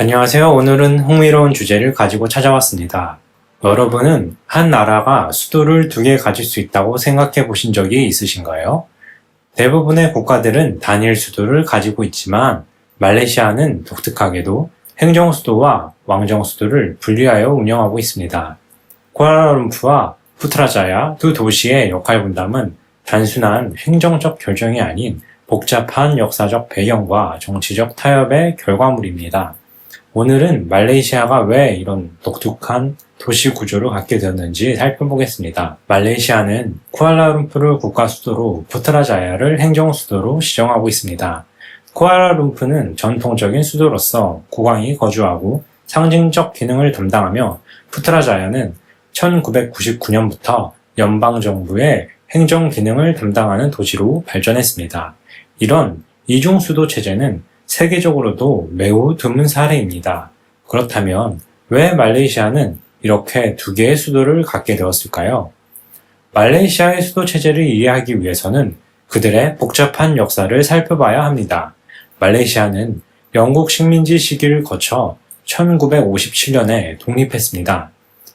안녕하세요. 오늘은 흥미로운 주제를 가지고 찾아왔습니다. 여러분은 한 나라가 수도를 두 개 가질 수 있다고 생각해 보신 적이 있으신가요? 대부분의 국가들은 단일 수도를 가지고 있지만 말레이시아는 독특하게도 행정수도와 왕정수도를 분리하여 운영하고 있습니다. 쿠알라룸푸와 푸트라자야 두 도시의 역할 분담은 단순한 행정적 결정이 아닌 복잡한 역사적 배경과 정치적 타협의 결과물입니다. 오늘은 말레이시아가 왜 이런 독특한 도시 구조를 갖게 되었는지 살펴보겠습니다. 말레이시아는 쿠알라룸푸르 국가 수도로 푸트라자야를 행정 수도로 지정하고 있습니다. 쿠알라룸푸르는 전통적인 수도로서 국왕이 거주하고 상징적 기능을 담당하며 푸트라자야는 1999년부터 연방정부의 행정 기능을 담당하는 도시로 발전했습니다. 이런 이중 수도 체제는 세계적으로도 매우 드문 사례입니다. 그렇다면 왜 말레이시아는 이렇게 두 개의 수도를 갖게 되었을까요? 말레이시아의 수도 체제를 이해하기 위해서는 그들의 복잡한 역사를 살펴봐야 합니다. 말레이시아는 영국 식민지 시기를 거쳐 1957년에 독립했습니다.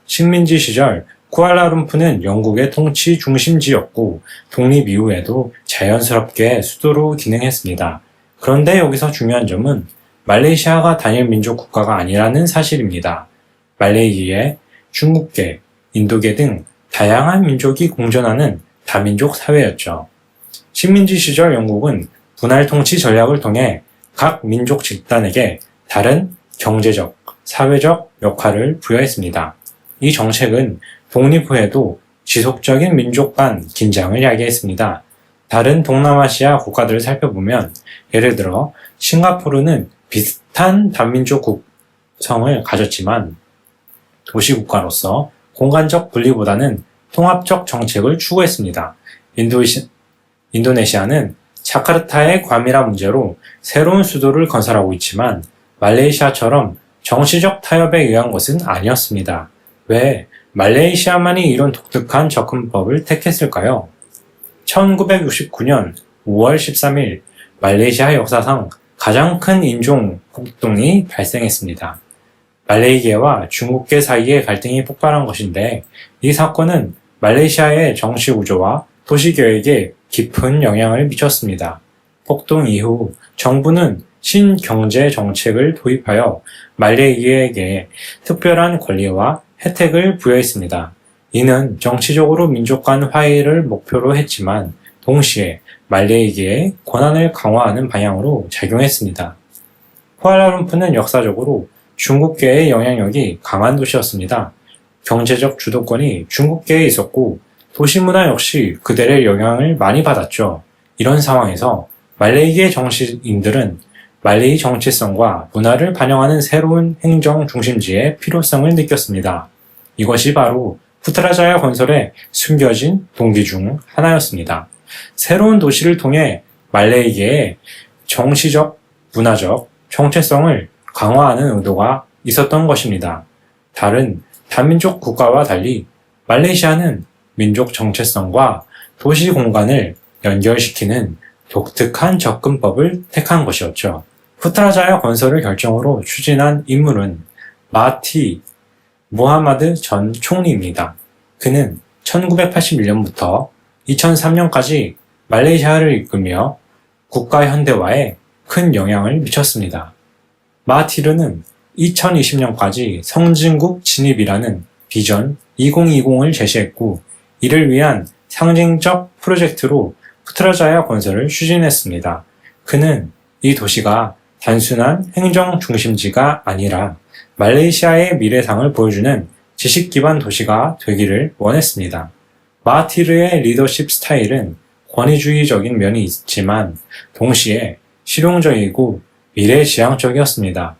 식민지 시절 쿠알라룸푸르는 영국의 통치 중심지였고 독립 이후에도 자연스럽게 수도로 기능했습니다. 그런데 여기서 중요한 점은 말레이시아가 단일 민족 국가가 아니라는 사실입니다. 말레이시아에 중국계, 인도계 등 다양한 민족이 공존하는 다민족 사회였죠. 식민지 시절 영국은 분할 통치 전략을 통해 각 민족 집단에게 다른 경제적, 사회적 역할을 부여했습니다. 이 정책은 독립 후에도 지속적인 민족 간 긴장을 야기했습니다. 다른 동남아시아 국가들을 살펴보면 예를 들어 싱가포르는 비슷한 단민족 국성을 가졌지만 도시국가로서 공간적 분리보다는 통합적 정책을 추구했습니다. 인도네시아는 자카르타의 과밀화 문제로 새로운 수도를 건설하고 있지만 말레이시아처럼 정치적 타협에 의한 것은 아니었습니다. 왜 말레이시아만이 이런 독특한 접근법을 택했을까요? 1969년 5월 13일 말레이시아 역사상 가장 큰 인종 폭동이 발생했습니다. 말레이계와 중국계 사이의 갈등이 폭발한 것인데 이 사건은 말레이시아의 정치 구조와 도시 계획에 깊은 영향을 미쳤습니다. 폭동 이후 정부는 신경제 정책을 도입하여 말레이계에게 특별한 권리와 혜택을 부여했습니다. 이는 정치적으로 민족 간 화해를 목표로 했지만 동시에 말레이계의 권한을 강화하는 방향으로 작용했습니다. 쿠알라룸푸르는 역사적으로 중국계의 영향력이 강한 도시였습니다. 경제적 주도권이 중국계에 있었고 도시 문화 역시 그들의 영향을 많이 받았죠. 이런 상황에서 말레이계 정치인들은 말레이 정체성과 문화를 반영하는 새로운 행정 중심지의 필요성을 느꼈습니다. 이것이 바로 푸트라자야 건설의 숨겨진 동기 중 하나였습니다. 새로운 도시를 통해 말레이계의 정치적, 문화적 정체성을 강화하는 의도가 있었던 것입니다. 다른 다민족 국가와 달리 말레이시아는 민족 정체성과 도시 공간을 연결시키는 독특한 접근법을 택한 것이었죠. 푸트라자야 건설을 결정으로 추진한 인물은 마티 무하마드 전 총리입니다. 그는 1981년부터 2003년까지 말레이시아를 이끌며 국가 현대화에 큰 영향을 미쳤습니다. 마하티르는 2020년까지 성진국 진입이라는 비전 2020을 제시했고 이를 위한 상징적 프로젝트로 푸트라자야 건설을 추진했습니다. 그는 이 도시가 단순한 행정 중심지가 아니라 말레이시아의 미래상을 보여주는 지식 기반 도시가 되기를 원했습니다. 마하티르의 리더십 스타일은 권위주의적인 면이 있지만 동시에 실용적이고 미래지향적이었습니다.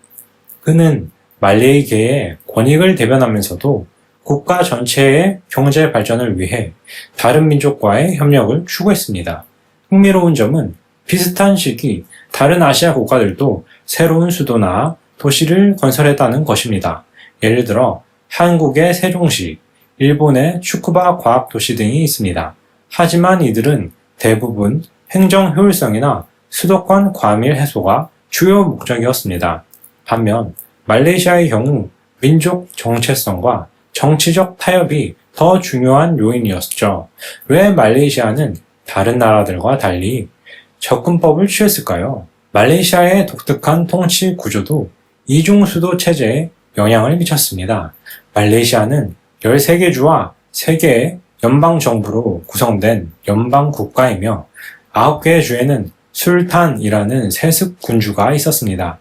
그는 말레이계의 권익을 대변하면서도 국가 전체의 경제 발전을 위해 다른 민족과의 협력을 추구했습니다. 흥미로운 점은 비슷한 시기 다른 아시아 국가들도 새로운 수도나 도시를 건설했다는 것입니다. 예를 들어 한국의 세종시, 일본의 추쿠바 과학도시 등이 있습니다. 하지만 이들은 대부분 행정 효율성이나 수도권 과밀 해소가 주요 목적이었습니다. 반면 말레이시아의 경우 민족 정체성과 정치적 타협이 더 중요한 요인이었죠. 왜 말레이시아는 다른 나라들과 달리 접근법을 취했을까요? 말레이시아의 독특한 통치 구조도 이중수도 체제에 영향을 미쳤습니다. 말레이시아는 13개 주와 3개의 연방정부로 구성된 연방국가이며 9개의 주에는 술탄이라는 세습 군주가 있었습니다.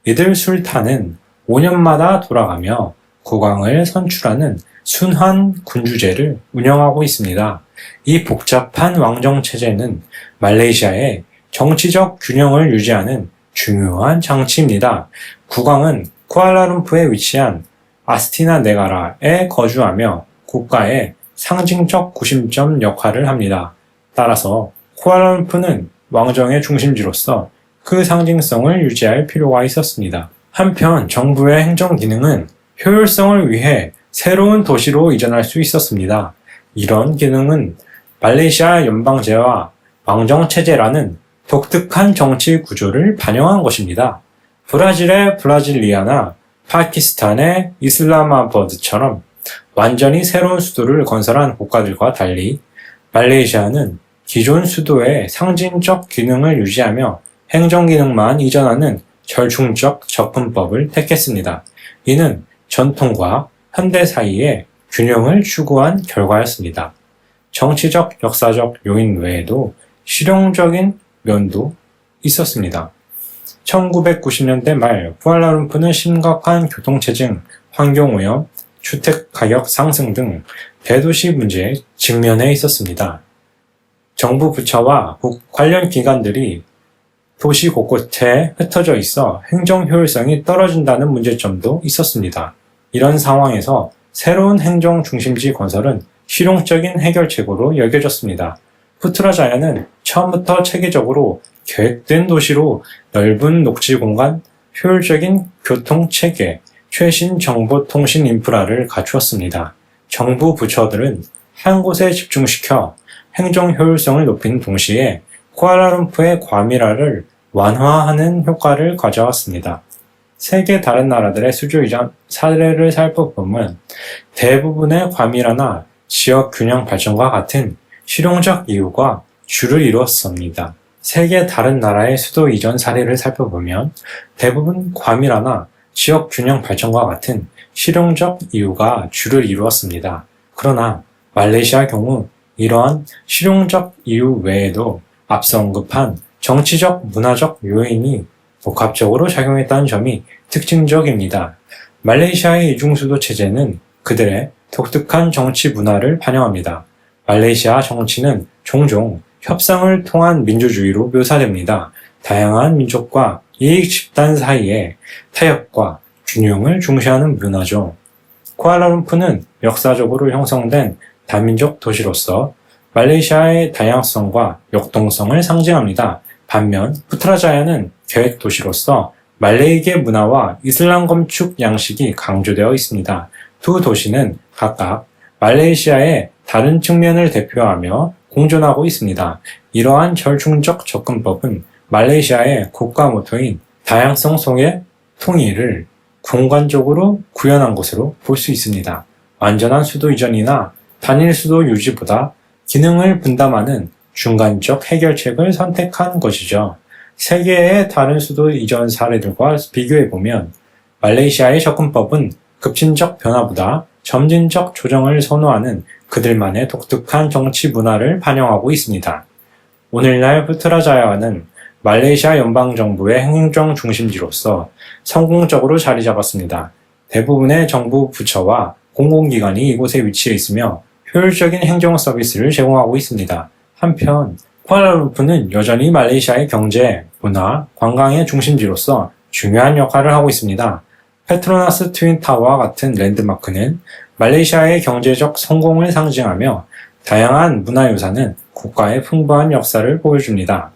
이들 술탄은 5년마다 돌아가며 국왕을 선출하는 순환 군주제를 운영하고 있습니다. 이 복잡한 왕정체제는 말레이시아의 정치적 균형을 유지하는 중요한 장치입니다. 국왕은 쿠알라룸푸르에 위치한 아스티나 네가라에 거주하며 국가의 상징적 구심점 역할을 합니다. 따라서 쿠알라룸푸르는 왕정의 중심지로서 그 상징성을 유지할 필요가 있었습니다. 한편 정부의 행정 기능은 효율성을 위해 새로운 도시로 이전할 수 있었습니다. 이런 기능은 말레이시아 연방제와 왕정체제라는 독특한 정치 구조를 반영한 것입니다. 브라질의 브라질리아나 파키스탄의 이슬라마바드처럼 완전히 새로운 수도를 건설한 국가들과 달리 말레이시아는 기존 수도의 상징적 기능을 유지하며 행정 기능만 이전하는 절충적 접근법을 택했습니다. 이는 전통과 현대 사이의 균형을 추구한 결과였습니다. 정치적, 역사적 요인 외에도 실용적인 면도 있었습니다. 1990년대 말 쿠알라룸푸르는 심각한 교통체증, 환경오염, 주택가격 상승 등 대도시 문제에 직면해 있었습니다. 정부 부처와 관련 기관들이 도시 곳곳에 흩어져 있어 행정 효율성이 떨어진다는 문제점도 있었습니다. 이런 상황에서 새로운 행정 중심지 건설은 실용적인 해결책으로 여겨졌습니다. 푸트라자야는 처음부터 체계적으로 계획된 도시로 넓은 녹지 공간, 효율적인 교통 체계, 최신 정보통신 인프라를 갖추었습니다. 정부 부처들은 한 곳에 집중시켜 행정 효율성을 높이는 동시에 쿠알라룸푸르의 과밀화를 완화하는 효과를 가져왔습니다. 세계 다른 나라들의 수주 이전 사례를 살펴보면 대부분의 과밀화나 지역 균형 발전과 같은 실용적 이유가 주를 이루었습니다. 세계 다른 나라의 수도 이전 사례를 살펴보면 대부분 과밀화나 지역 균형 발전과 같은 실용적 이유가 주를 이루었습니다. 그러나 말레이시아 경우 이러한 실용적 이유 외에도 앞서 언급한 정치적, 문화적 요인이 복합적으로 작용했다는 점이 특징적입니다. 말레이시아의 이중수도 체제는 그들의 독특한 정치 문화를 반영합니다. 말레이시아 정치는 종종 협상을 통한 민주주의로 묘사됩니다. 다양한 민족과 이익 집단 사이의 타협과 균형을 중시하는 문화죠. 쿠알라룸푸르는 역사적으로 형성된 다민족 도시로서 말레이시아의 다양성과 역동성을 상징합니다. 반면 푸트라자야는 계획 도시로서 말레이계 문화와 이슬람 건축 양식이 강조되어 있습니다. 두 도시는 각각 말레이시아의 다른 측면을 대표하며 공존하고 있습니다. 이러한 절충적 접근법은 말레이시아의 국가 모토인 다양성 속의 통일을 공간적으로 구현한 것으로 볼 수 있습니다. 완전한 수도 이전이나 단일 수도 유지보다 기능을 분담하는 중간적 해결책을 선택한 것이죠. 세계의 다른 수도 이전 사례들과 비교해보면 말레이시아의 접근법은 급진적 변화보다 점진적 조정을 선호하는 그들만의 독특한 정치 문화를 반영하고 있습니다. 오늘날 푸트라자야는 말레이시아 연방정부의 행정 중심지로서 성공적으로 자리 잡았습니다. 대부분의 정부 부처와 공공기관이 이곳에 위치해 있으며 효율적인 행정 서비스를 제공하고 있습니다. 한편 쿠알라룸푸르는 여전히 말레이시아의 경제, 문화, 관광의 중심지로서 중요한 역할을 하고 있습니다. 페트로나스 트윈타워와 같은 랜드마크는 말레이시아의 경제적 성공을 상징하며 다양한 문화유산은 국가의 풍부한 역사를 보여줍니다.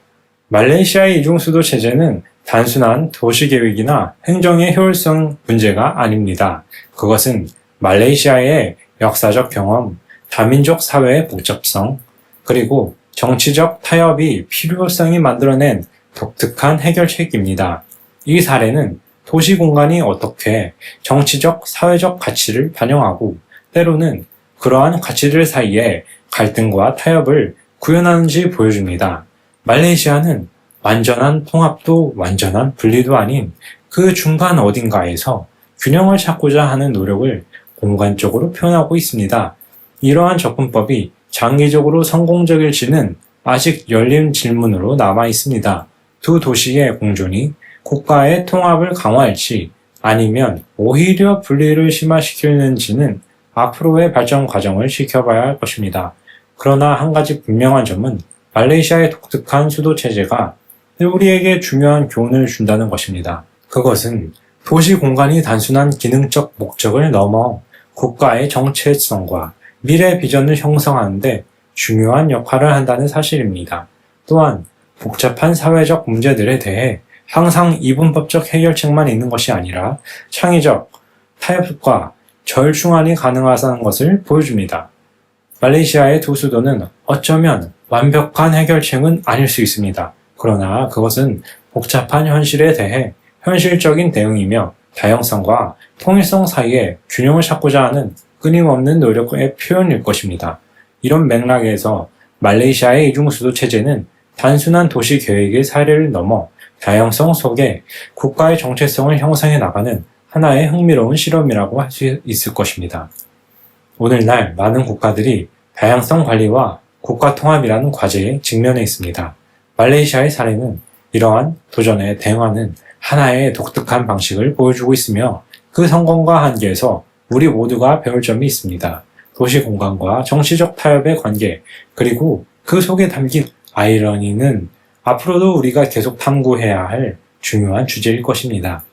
말레이시아의 이중수도 체제는 단순한 도시계획이나 행정의 효율성 문제가 아닙니다. 그것은 말레이시아의 역사적 경험, 다민족 사회의 복잡성, 그리고 정치적 타협이 필요성이 만들어낸 독특한 해결책입니다. 이 사례는 도시 공간이 어떻게 정치적, 사회적 가치를 반영하고 때로는 그러한 가치들 사이에 갈등과 타협을 구현하는지 보여줍니다. 말레이시아는 완전한 통합도 완전한 분리도 아닌 그 중간 어딘가에서 균형을 찾고자 하는 노력을 공간적으로 표현하고 있습니다. 이러한 접근법이 장기적으로 성공적일지는 아직 열린 질문으로 남아 있습니다. 두 도시의 공존이 국가의 통합을 강화할지 아니면 오히려 분리를 심화시키는지는 앞으로의 발전 과정을 지켜봐야 할 것입니다. 그러나 한 가지 분명한 점은 말레이시아의 독특한 수도 체제가 우리에게 중요한 교훈을 준다는 것입니다. 그것은 도시 공간이 단순한 기능적 목적을 넘어 국가의 정체성과 미래 비전을 형성하는 데 중요한 역할을 한다는 사실입니다. 또한 복잡한 사회적 문제들에 대해 항상 이분법적 해결책만 있는 것이 아니라 창의적 타협과 절충안이 가능하다는 것을 보여줍니다. 말레이시아의 두 수도는 어쩌면 완벽한 해결책은 아닐 수 있습니다. 그러나 그것은 복잡한 현실에 대해 현실적인 대응이며 다양성과 통일성 사이에 균형을 찾고자 하는 끊임없는 노력의 표현일 것입니다. 이런 맥락에서 말레이시아의 이중수도 체제는 단순한 도시 계획의 사례를 넘어 다양성 속에 국가의 정체성을 형성해 나가는 하나의 흥미로운 실험이라고 할 수 있을 것입니다. 오늘날 많은 국가들이 다양성 관리와 국가 통합이라는 과제에 직면해 있습니다. 말레이시아의 사례는 이러한 도전에 대응하는 하나의 독특한 방식을 보여주고 있으며 그 성공과 한계에서 우리 모두가 배울 점이 있습니다. 도시 공간과 정치적 타협의 관계, 그리고 그 속에 담긴 아이러니는 앞으로도 우리가 계속 탐구해야 할 중요한 주제일 것입니다.